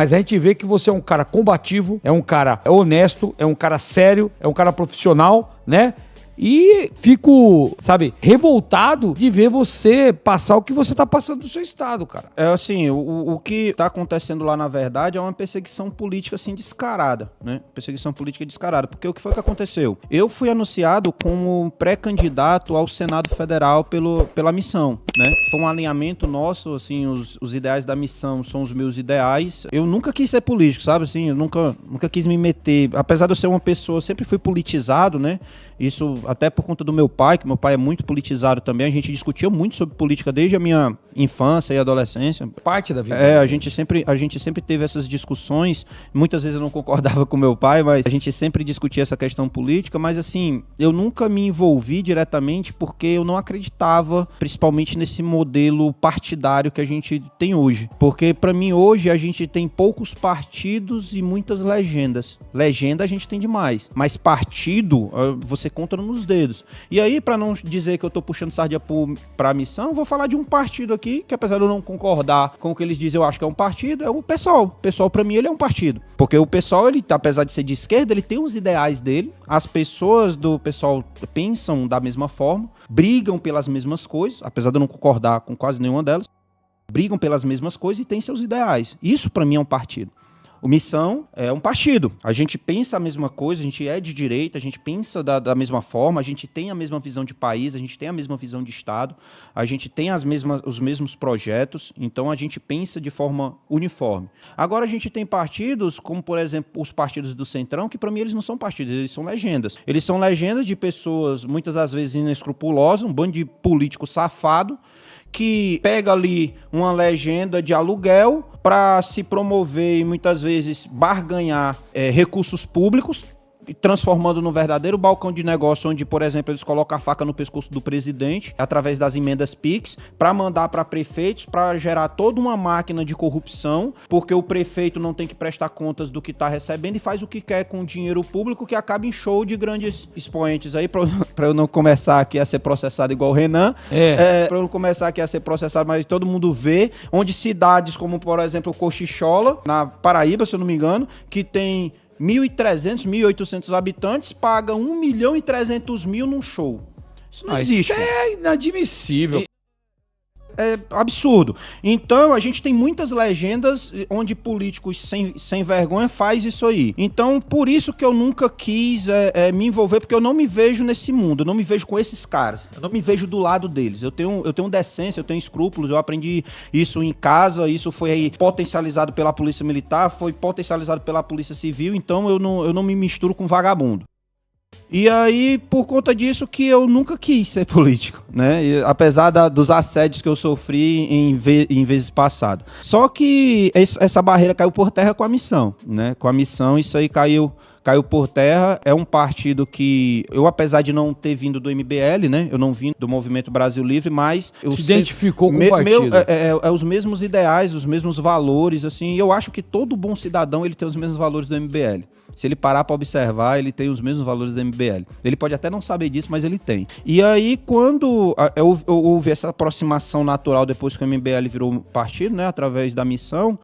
Mas a gente vê que você é um cara combativo, é um cara honesto, é um cara sério, é um cara profissional, né? E fico, sabe, revoltado de ver você passar o que você tá passando no seu estado, cara. É assim, o que tá acontecendo lá, na verdade, é uma perseguição política, assim, descarada, né? Perseguição política descarada. Porque o que foi que aconteceu? Eu fui anunciado como pré-candidato ao Senado Federal pela missão, né? Foi um alinhamento nosso, assim, os ideais da missão são os meus ideais. Eu nunca quis ser político, sabe? Assim, eu nunca quis me meter. Apesar de eu ser uma pessoa, eu sempre fui politizado, né? Isso até por conta do meu pai, que meu pai é muito politizado também. A gente discutia muito sobre política desde a minha infância e adolescência. Parte da vida. A gente sempre teve essas discussões. Muitas vezes eu não concordava com meu pai, mas a gente sempre discutia essa questão política. Mas assim, eu nunca me envolvi diretamente porque eu não acreditava, principalmente nesse modelo partidário que a gente tem hoje. Porque para mim hoje a gente tem poucos partidos e muitas legendas. Legenda a gente tem demais, mas partido você conta nos dedos. E aí, para não dizer que eu tô puxando sardinha pra missão, eu vou falar de um partido aqui, que apesar de eu não concordar com o que eles dizem, eu acho que é um partido, é o PSOL. O PSOL, pra mim, ele é um partido. Porque o PSOL, ele, apesar de ser de esquerda, ele tem os ideais dele, as pessoas do PSOL pensam da mesma forma, brigam pelas mesmas coisas, apesar de eu não concordar com quase nenhuma delas, brigam pelas mesmas coisas e têm seus ideais. Isso, pra mim, é um partido. O Missão é um partido. A gente pensa a mesma coisa, a gente é de direita, a gente pensa da mesma forma, a gente tem a mesma visão de país, a gente tem a mesma visão de Estado, a gente tem os mesmos projetos, então a gente pensa de forma uniforme. Agora a gente tem partidos, como por exemplo os partidos do Centrão, que para mim eles não são partidos, eles são legendas. Eles são legendas de pessoas, muitas das vezes inescrupulosas, um bando de político safado, que pega ali uma legenda de aluguel para se promover e muitas vezes barganhar recursos públicos, transformando num verdadeiro balcão de negócio, onde, por exemplo, eles colocam a faca no pescoço do presidente, através das emendas PIX, para mandar para prefeitos, para gerar toda uma máquina de corrupção, porque o prefeito não tem que prestar contas do que está recebendo e faz o que quer com o dinheiro público, que acaba em show de grandes expoentes aí, para eu não começar aqui a ser processado igual o Renan, para eu não começar aqui a ser processado, mas todo mundo vê, onde cidades como, por exemplo, Cochichola, na Paraíba, se eu não me engano, que tem 1.300, 1.800 habitantes, paga 1.300.000 num show. Isso não existe. Isso é inadmissível. É absurdo. Então, a gente tem muitas legendas onde políticos sem vergonha faz isso aí. Então, por isso que eu nunca quis me envolver, porque eu não me vejo nesse mundo, eu não me vejo com esses caras, eu não me vejo do lado deles. Eu tenho decência, eu tenho escrúpulos, eu aprendi isso em casa, isso foi aí potencializado pela Polícia Militar, foi potencializado pela Polícia Civil, então eu não me misturo com vagabundo. E aí, por conta disso, que eu nunca quis ser político, né? E, apesar dos assédios que eu sofri em vezes passadas. Só que essa barreira caiu por terra com a missão, né? Com a missão, isso aí caiu por terra. É um partido que eu, apesar de não ter vindo do MBL, né? Eu não vim do Movimento Brasil Livre, mas eu se identificou com o partido. Os mesmos ideais, os mesmos valores, assim. E eu acho que todo bom cidadão, ele tem os mesmos valores do MBL. Se ele parar para observar, ele tem os mesmos valores do MBL. Ele pode até não saber disso, mas ele tem. E aí, quando houve essa aproximação natural depois que o MBL virou partido, né, através da missão,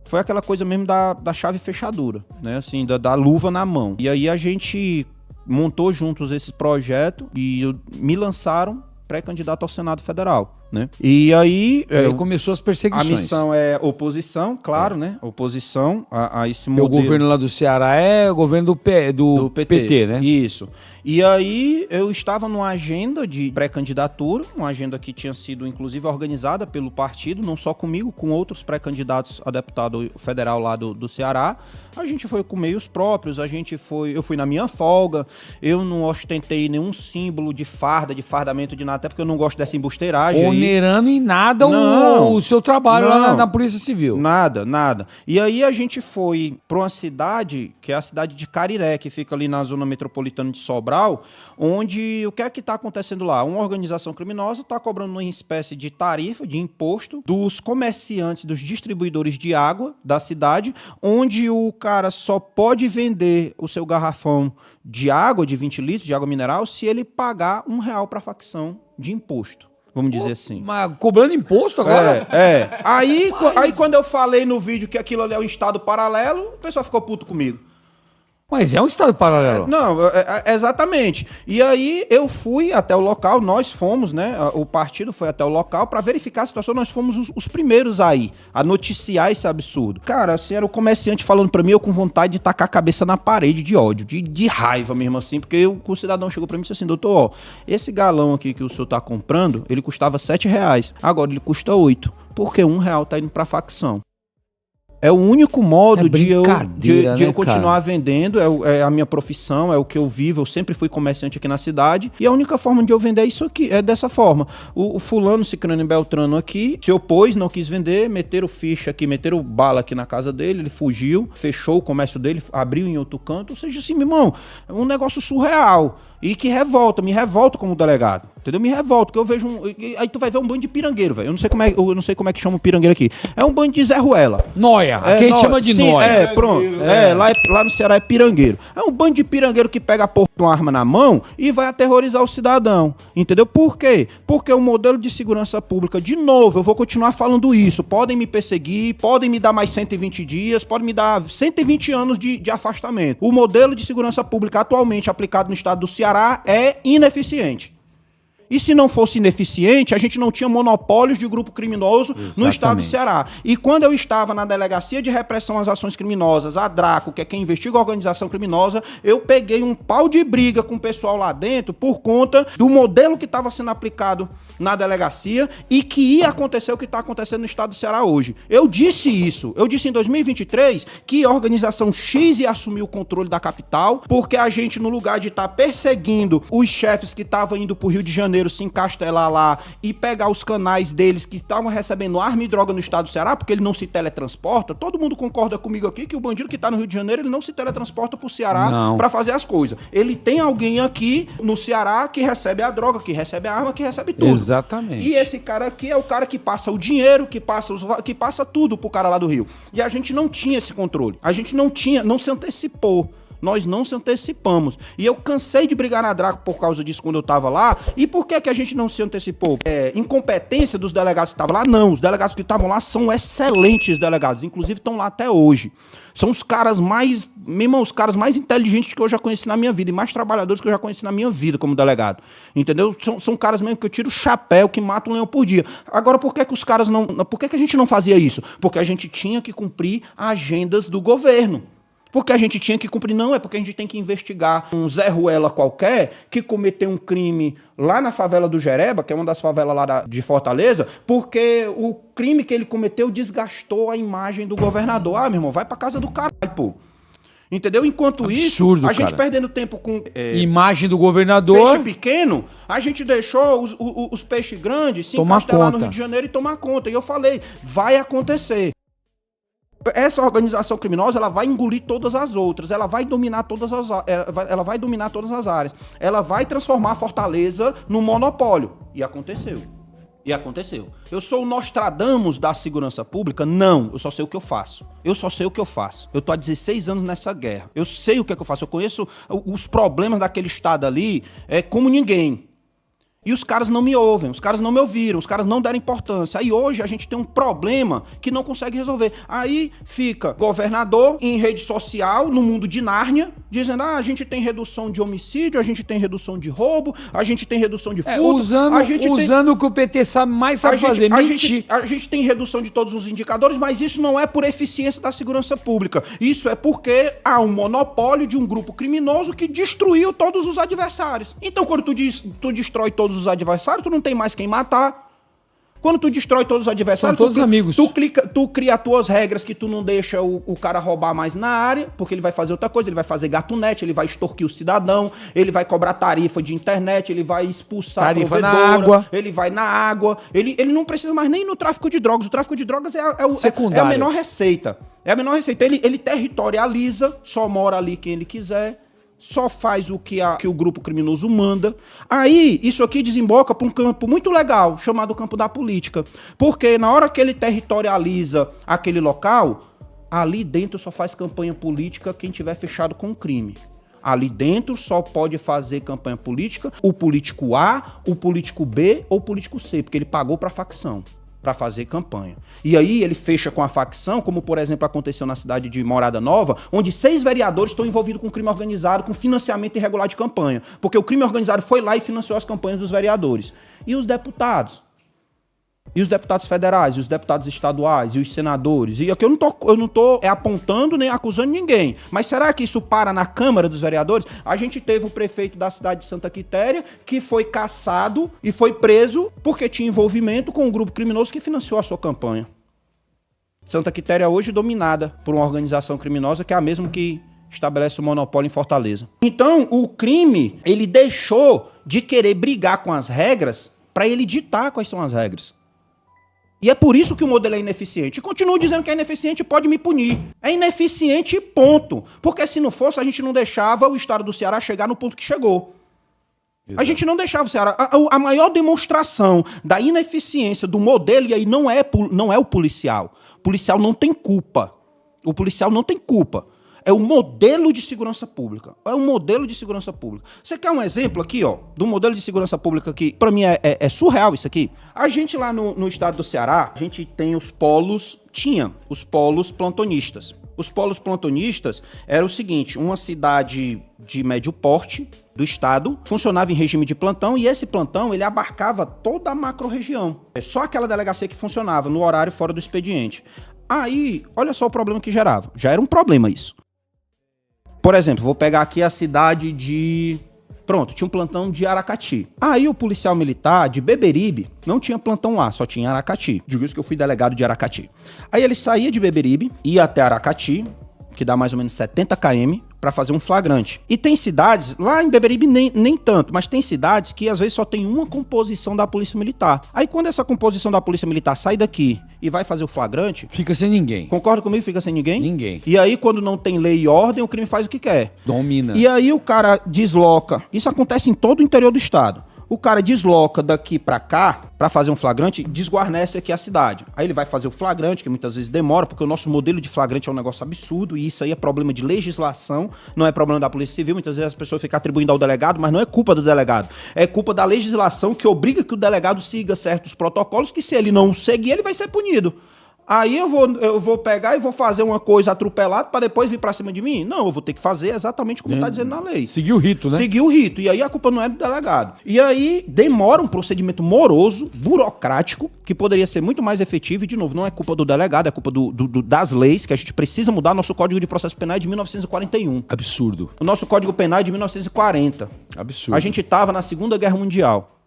foi aquela coisa mesmo da chave fechadura, né, assim, da luva na mão. E aí a gente montou juntos esse projeto e me lançaram pré-candidato ao Senado Federal, né? E aí começou as perseguições. A missão é oposição, claro, né? Oposição a esse modelo. O governo lá do Ceará é o governo do PT, né? Isso. E aí eu estava numa agenda de pré-candidatura, uma agenda que tinha sido inclusive organizada pelo partido, não só comigo, com outros pré-candidatos a deputado federal lá do Ceará. A gente foi com meios próprios, eu fui na minha folga, eu não ostentei nenhum símbolo de farda, de fardamento de nada, até porque eu não gosto dessa embusteiragem. Onerando em nada o seu trabalho lá na Polícia Civil. Nada. E aí a gente foi para uma cidade, que é a cidade de Cariré, que fica ali na zona metropolitana de Sobral, onde o que é que está acontecendo lá? Uma organização criminosa está cobrando uma espécie de tarifa, de imposto, dos comerciantes, dos distribuidores de água da cidade, onde o cara só pode vender o seu garrafão de água, de 20 litros, de água mineral, se ele pagar R$1 para a facção de imposto. vamos dizer assim. Mas cobrando imposto agora? Aí quando eu falei no vídeo que aquilo ali é um estado paralelo, o pessoal ficou puto comigo. Mas é um estado paralelo. Exatamente. E aí eu fui até o local, nós fomos, né? O partido foi até o local para verificar a situação. Nós fomos os primeiros aí a noticiar esse absurdo. Cara, assim, era o comerciante falando para mim, eu com vontade de tacar a cabeça na parede de ódio, de raiva mesmo assim, porque o cidadão chegou para mim e disse assim, doutor, ó, esse galão aqui que o senhor tá comprando, ele custava R$7, agora ele custa 8, porque R$1 tá indo pra facção. É o único modo de eu continuar vendendo, é a minha profissão, é o que eu vivo, eu sempre fui comerciante aqui na cidade, e a única forma de eu vender é isso aqui, é dessa forma. O fulano, cicrano e beltrano aqui, se opôs, não quis vender, meteram ficha aqui, meteram bala aqui na casa dele, ele fugiu, fechou o comércio dele, abriu em outro canto, ou seja, assim, meu irmão, é um negócio surreal. E que me revolta como delegado, entendeu? Me revolta, porque eu vejo aí tu vai ver um bando de pirangueiro, velho. Eu não sei como é que chama o pirangueiro aqui. É um bando de Zé Ruela. Noia, aqui a gente chama de sim, noia. Pronto. Lá no Ceará é pirangueiro. É um bando de pirangueiro que pega a porra de uma arma na mão e vai aterrorizar o cidadão, entendeu? Por quê? Porque o modelo de segurança pública, de novo, eu vou continuar falando isso, podem me perseguir, podem me dar mais 120 dias, podem me dar 120 anos de afastamento. O modelo de segurança pública atualmente aplicado no estado do Ceará é ineficiente. E se não fosse ineficiente, a gente não tinha monopólios de grupo criminoso no estado do Ceará. E quando eu estava na Delegacia de Repressão às Ações Criminosas, a DRACO, que é quem investiga a organização criminosa, eu peguei um pau de briga com o pessoal lá dentro por conta do modelo que estava sendo aplicado na delegacia e que ia acontecer o que está acontecendo no estado do Ceará hoje. Eu disse isso. Eu disse em 2023 que a organização X ia assumir o controle da capital, porque a gente, no lugar de estar perseguindo os chefes que estavam indo para o Rio de Janeiro se encastelar lá e pegar os canais deles que estavam recebendo arma e droga no estado do Ceará, porque ele não se teletransporta. Todo mundo concorda comigo aqui que o bandido que está no Rio de Janeiro, ele não se teletransporta pro Ceará para fazer as coisas. Ele tem alguém aqui no Ceará que recebe a droga, que recebe a arma, que recebe tudo. Exatamente. E esse cara aqui é o cara que passa o dinheiro, que passa tudo pro cara lá do Rio. E a gente não tinha esse controle. A gente não se antecipou. Nós não se antecipamos. E eu cansei de brigar na DRACO por causa disso quando eu tava lá. E por que a gente não se antecipou? Incompetência dos delegados que estavam lá? Não. Os delegados que estavam lá são excelentes delegados. Inclusive estão lá até hoje. São os caras mais... Meu irmão, os caras mais inteligentes que eu já conheci na minha vida. E mais trabalhadores que eu já conheci na minha vida como delegado. Entendeu? São caras mesmo que eu tiro o chapéu, que matam um leão por dia. Agora, por que os caras não... Por que a gente não fazia isso? Porque a gente tinha que cumprir agendas do governo. Porque a gente tinha que cumprir, não, é porque a gente tem que investigar um Zé Ruela qualquer que cometeu um crime lá na favela do Jereba, que é uma das favelas lá de Fortaleza, porque o crime que ele cometeu desgastou a imagem do governador. Ah, meu irmão, vai pra casa do caralho, pô. Entendeu? Enquanto absurdo, isso, a gente perdendo tempo com... imagem do governador... Peixe pequeno, a gente deixou os peixes grandes se encastelar no Rio de Janeiro e tomar conta. E eu falei, vai acontecer. Essa organização criminosa, ela vai engolir todas as outras, ela vai dominar todas as áreas, ela vai transformar a Fortaleza num monopólio. E aconteceu. Eu sou o Nostradamus da segurança pública? Não, eu só sei o que eu faço. Eu tô há 16 anos nessa guerra. Eu sei o que é que eu faço. Eu conheço os problemas daquele estado ali como ninguém. E os caras não me ouvem, os caras não me ouviram, os caras não deram importância. Aí hoje a gente tem um problema que não consegue resolver. Aí fica governador em rede social, no mundo de Nárnia, dizendo, a gente tem redução de homicídio, a gente tem redução de roubo, a gente tem redução de furto. Usando o que o PT sabe mais fazer, mentir. A gente tem redução de todos os indicadores, mas isso não é por eficiência da segurança pública. Isso é porque há um monopólio de um grupo criminoso que destruiu todos os adversários. Então quando tu destrói todos os adversários, tu não tem mais quem matar. Quando tu destrói todos os adversários, são todos amigos. Tu cria as tuas regras que tu não deixa o cara roubar mais na área, porque ele vai fazer outra coisa, ele vai fazer gatunete, ele vai extorquir o cidadão, ele vai cobrar tarifa de internet, ele vai expulsar a provedora, ele vai na água, ele não precisa mais nem no tráfico de drogas. O tráfico de drogas é a menor receita. É a menor receita. Ele territorializa, só mora ali quem ele quiser, só faz o que o grupo criminoso manda. Aí, isso aqui desemboca para um campo muito legal, chamado campo da política. Porque na hora que ele territorializa aquele local, ali dentro só faz campanha política quem tiver fechado com o crime. Ali dentro só pode fazer campanha política o político A, o político B ou o político C, porque ele pagou para a facção para fazer campanha. E aí ele fecha com a facção, como por exemplo aconteceu na cidade de Morada Nova, onde 6 vereadores estão envolvidos com crime organizado, com financiamento irregular de campanha, porque o crime organizado foi lá e financiou as campanhas dos vereadores. E os deputados? E os deputados federais, e os deputados estaduais, e os senadores. E aqui eu não tô apontando nem acusando ninguém. Mas será que isso para na Câmara dos Vereadores? A gente teve o prefeito da cidade de Santa Quitéria que foi cassado e foi preso porque tinha envolvimento com um grupo criminoso que financiou a sua campanha. Santa Quitéria hoje dominada por uma organização criminosa que é a mesma que estabelece o monopólio em Fortaleza. Então, o crime, ele deixou de querer brigar com as regras para ele ditar quais são as regras. E é por isso que o modelo é ineficiente. E continuo dizendo que é ineficiente e pode me punir. É ineficiente, ponto. Porque se não fosse, a gente não deixava o estado do Ceará chegar no ponto que chegou. Exato. A gente não deixava o Ceará. A maior demonstração da ineficiência do modelo, e aí não é o policial. O policial não tem culpa. O policial não tem culpa. É o modelo de segurança pública. É o modelo de segurança pública. Você quer um exemplo aqui, ó, do modelo de segurança pública que, para mim, é surreal isso aqui? A gente lá no estado do Ceará, a gente tem os polos plantonistas. Os polos plantonistas era o seguinte, uma cidade de médio porte do estado funcionava em regime de plantão e esse plantão, ele abarcava toda a macro-região. É só aquela delegacia que funcionava no horário fora do expediente. Aí, olha só o problema que gerava. Já era um problema isso. Por exemplo, vou pegar aqui a cidade de... Pronto, tinha um plantão de Aracati. Aí o policial militar de Beberibe não tinha plantão lá, só tinha Aracati. Digo isso que eu fui delegado de Aracati. Aí ele saía de Beberibe, ia até Aracati, que dá mais ou menos 70 km, para fazer um flagrante. E tem cidades, lá em Beberibe nem tanto, mas tem cidades que às vezes só tem uma composição da polícia militar. Aí quando essa composição da polícia militar sai daqui e vai fazer o flagrante... Fica sem ninguém. Concorda comigo? Fica sem ninguém? Ninguém. E aí quando não tem lei e ordem, o crime faz o que quer. Domina. E aí o cara desloca. Isso acontece em todo o interior do estado. O cara desloca daqui pra cá pra fazer um flagrante, desguarnece aqui a cidade. Aí ele vai fazer o flagrante, que muitas vezes demora, porque o nosso modelo de flagrante é um negócio absurdo, e isso aí é problema de legislação, não é problema da Polícia Civil. Muitas vezes as pessoas ficam atribuindo ao delegado, mas não é culpa do delegado. É culpa da legislação que obriga que o delegado siga certos protocolos, que se ele não seguir, ele vai ser punido. Aí eu vou pegar e vou fazer uma coisa atropelada para depois vir para cima de mim? Não, eu vou ter que fazer exatamente como está dizendo na lei. Seguir o rito, né? Seguir o rito. E aí a culpa não é do delegado. E aí demora um procedimento moroso, burocrático, que poderia ser muito mais efetivo. E, de novo, não é culpa do delegado, é culpa das leis, que a gente precisa mudar. Nosso Código de Processo Penal é de 1941. Absurdo. O nosso Código Penal é de 1940. Absurdo. A gente estava na Segunda Guerra Mundial.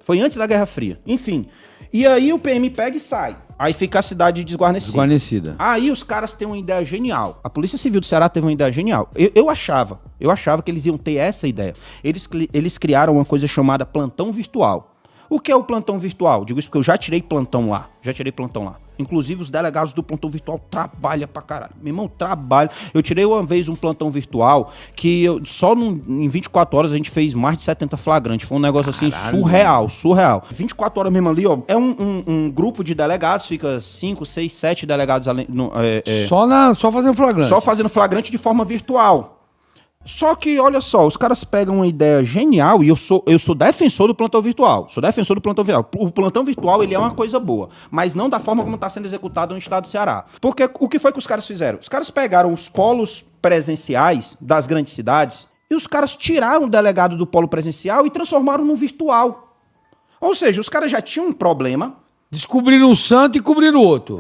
Foi antes da Guerra Fria. Enfim. E aí o PM pega e sai. Aí fica a cidade desguarnecida. Aí os caras têm uma ideia genial. A Polícia Civil do Ceará teve uma ideia genial. Eu achava que eles iam ter essa ideia. Eles criaram uma coisa chamada plantão virtual. O que é o plantão virtual? Digo isso porque eu já tirei plantão lá. Inclusive, os delegados do plantão virtual trabalham pra caralho. Meu irmão, trabalha. Eu tirei uma vez um plantão virtual que em 24 horas a gente fez mais de 70 flagrantes. Foi um negócio assim surreal. 24 horas mesmo ali, ó. É um grupo de delegados, fica 5, 6, 7 delegados além. Só fazendo flagrante. Só fazendo flagrante de forma virtual. Só que, olha só, os caras pegam uma ideia genial e eu sou defensor do plantão virtual. O plantão virtual, ele é uma coisa boa, mas não da forma como está sendo executado no estado do Ceará. Porque o que foi que os caras fizeram? Os caras pegaram os polos presenciais das grandes cidades e os caras tiraram o delegado do polo presencial e transformaram no virtual. Ou seja, os caras já tinham um problema. Descobriram um santo e cobriram o outro.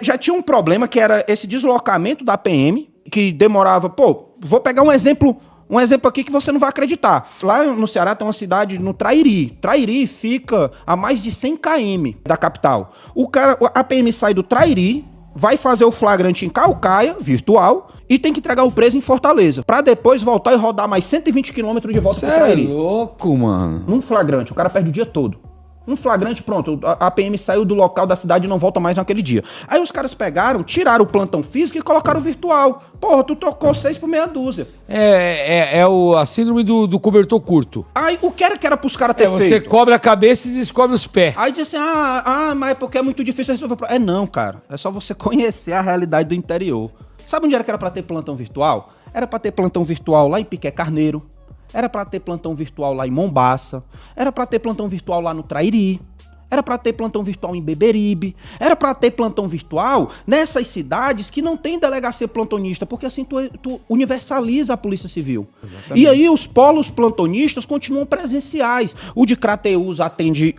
Já tinha um problema que era esse deslocamento da PM, que demorava, vou pegar um exemplo aqui que você não vai acreditar. Lá no Ceará tem uma cidade no Trairi. Trairi fica a mais de 100 km da capital. A PM sai do Trairi, vai fazer o flagrante em Caucaia, virtual, e tem que entregar o preso em Fortaleza, pra depois voltar e rodar mais 120 km de volta pro Trairi. Você é louco, mano. Num flagrante, o cara perde o dia todo. Um flagrante, pronto, a PM saiu do local da cidade e não volta mais naquele dia. Aí os caras pegaram, tiraram o plantão físico e colocaram o virtual. Porra, tu trocou 6 por meia dúzia. A síndrome do cobertor curto. Aí o que era pros caras ter feito? Você cobre a cabeça e descobre os pés. Aí diz assim, mas é porque é muito difícil resolver. Não, cara, é só você conhecer a realidade do interior. Sabe onde era que era pra ter plantão virtual? Era para ter plantão virtual lá em Piqué Carneiro, era para ter plantão virtual lá em Mombaça, era para ter plantão virtual lá no Trairi, era para ter plantão virtual em Beberibe, era para ter plantão virtual nessas cidades que não tem delegacia plantonista, porque assim tu universaliza a Polícia Civil. Exatamente. E aí os polos plantonistas continuam presenciais. O de Crateús atende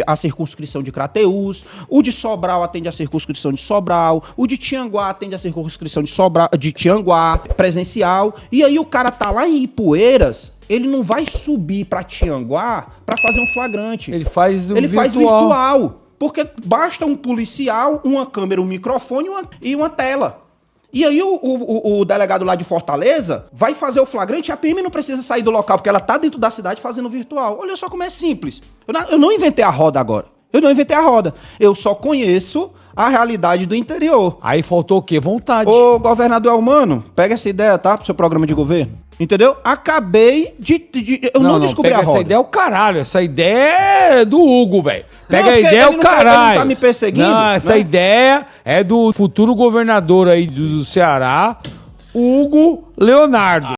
a circunscrição de Crateús, o de Sobral atende a circunscrição de Sobral, o de Tianguá atende a circunscrição de Tianguá, presencial. E aí o cara tá lá em Ipueiras, ele não vai subir para Tianguá para fazer um flagrante. Ele faz faz virtual. Porque basta um policial, uma câmera, um microfone e uma tela. E aí o delegado lá de Fortaleza vai fazer o flagrante e a PM não precisa sair do local, porque ela tá dentro da cidade fazendo virtual. Olha só como é simples. Eu não inventei a roda agora. Eu só conheço a realidade do interior. Aí faltou o quê? Vontade. Ô, governador Elmano, pega essa ideia, tá? Pro seu programa de governo. Entendeu? Acabei eu não descobri a roda. Essa ideia é o caralho. Essa ideia é do Hugo, velho. Pega a ideia, é o caralho. Ele não tá me perseguindo. Não, essa ideia é do futuro governador aí do Ceará, Hugo Leonardo.